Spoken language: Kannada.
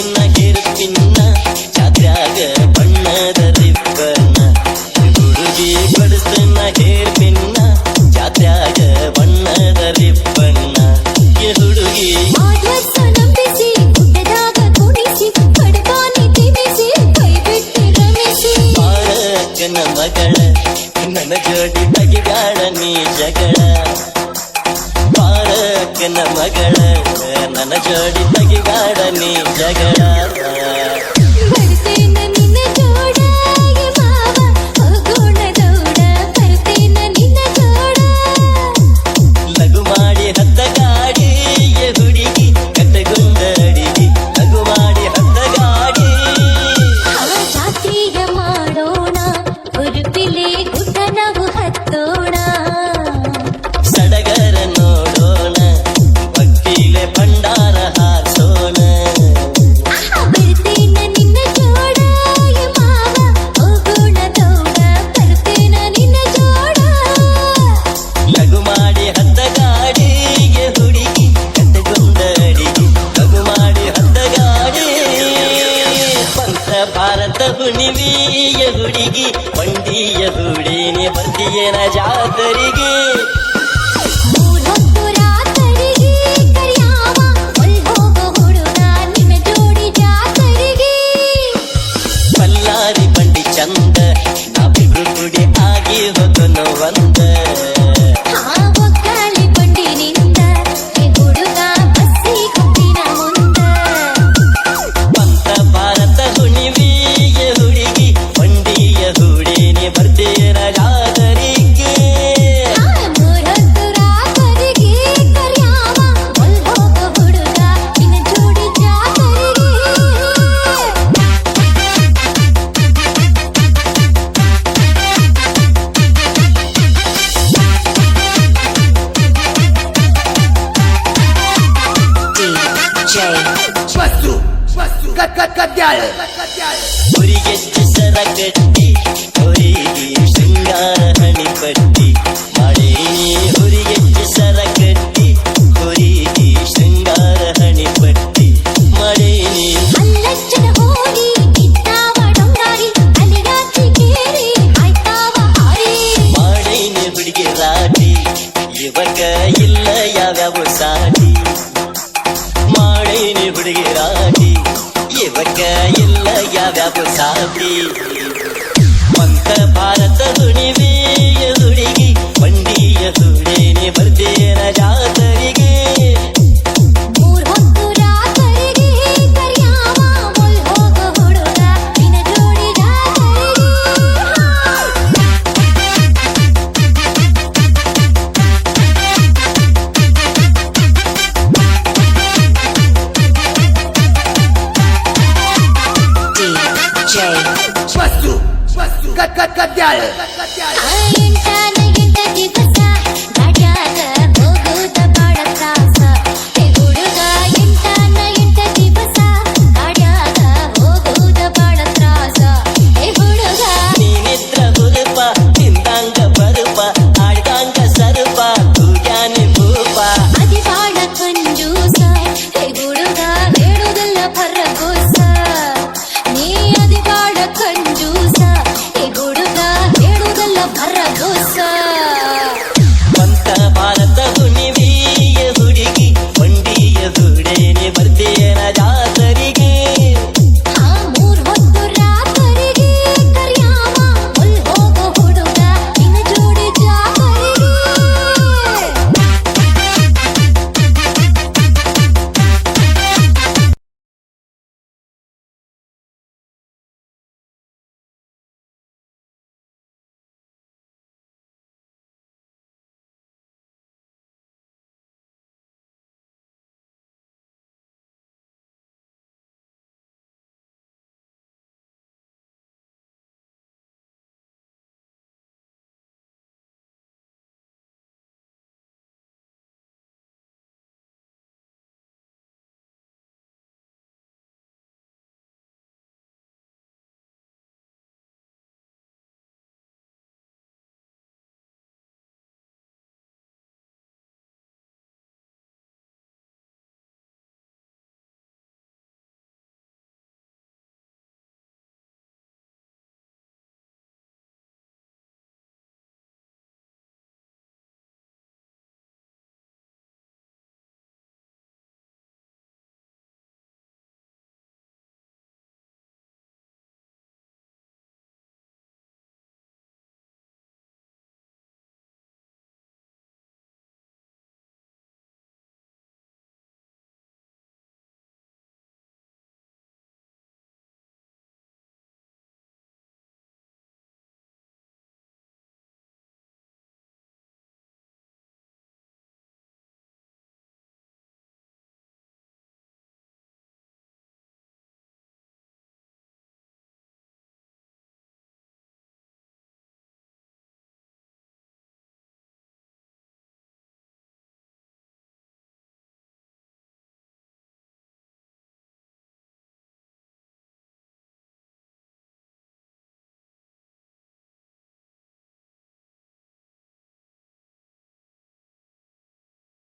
ಬಡಿಸ್ತೇನ ಹೇರ್ ಪಿನ್ನ ಜಾತ್ರ್ಯಾಗ ಬಣ್ಣದ ರಿಬ್ಬನ್ನ ಹುಡುಗಿ ಬಡಿಸ್ತೇನ ಹೇರ್ ಪಿನ್ನ ಜಾತ್ರ್ಯಾಗ ಬಣ್ಣದ ರಿಬ್ಬನ್ನ ಈ ಹುಡುಗಿ ಬಾಳಕ್ಕನ ಮಗಳ ನನ್ನ ಜೋಡಿ ಬಗೆಗಾಡ ನೀ ಜಗಳ ಬಾಳಕ್ಕನ ಮಗಳ ನನ್ನ ಜೋಡಿ ಬಗೆಗಾಡ ನೀ ಜಗಳ ಲಘು ಮಾಡಿ ಹತ್ತ ಗಾಡಿ ಹುಡುಗಿ ಕಟ್ಟಗುಂದ ಅಡಿಗೆ ಲಘು ಮಾಡಿ ಹತ್ತ ಗಾಡಿ ಸಡಗರ ನೋಡೋಣ ಭಕ್ತಿಲೆ ಭಂಡಾರ ಹಾಸೋಣ ಲಘು ಮಾಡಿ ಹತ್ತ ಗಾಡಿಗೆ ಹುಡುಗಿ ಕಟ್ಟಗುಂದ ಅಡಿಗೆ ಲಘು ಮಾಡಿ ಹತ್ತ ಗಾಡಿ ಪಂಥ ಭಾರತ ಹುಣಿವಿಯ ಹುಡುಗಿ ಬಂಡಿಯ ಹುಡೇನಿ ಬಂದಿಯೇನ ಜಾತರಿಗೆ ಬಲ್ಲಾರಿ ಬಂಡಿ ಚಂದ ನಾವಿಬ್ರು ಕೂಡಿ ಆಗಿ ಹೋಗೋನು ಒಂದ ಪಂಥ ಭಾರತ ಹುಣಿವಿಯ ಹುಡುಗಿ ಬಂಡಿಯ ಹುಡೇನಿ ಬರ್ತೀರ ಜಾತರಿಗೆ ಹುರಿಗೆಚ್ಚು ಸರ ಕಟ್ಟಿ ಹೊರಿಗೆ ಶೃಂಗಾರ ಹಣಿಪಟ್ಟಿ ಮಾಡೇನಿ ಹುರಿಗೆಚ್ಚು ಸರ ಕಟ್ಟಿ ಹೊರಿಗೆ ಶೃಂಗಾರ ಹಣಿಪಟ್ಟಿ ಮಾಡೇನಿ ಮಾಡೇನಿ ಹುಡುಗಿ ರಾಟಿ ಯುವಕ ಇಲ್ಲ ಯಾವ್ಯಾವ ಸಾಟಿ ಮಾಡೇನಿ ಹುಡುಗಿ ರಾಟಿ ಯುವಕ ಇಲ್ಲ ಯಾವ್ಯಾವ ಸಾಟಿ ಪಂಥ ಭಾರತ ಹುಣಿವಿಯ ಹುಡುಗಿ ಬಂಡಿಯ ಹುಡೇನಿ ಬರ್ತೀರ ಜಾತರಿಗೆ DJ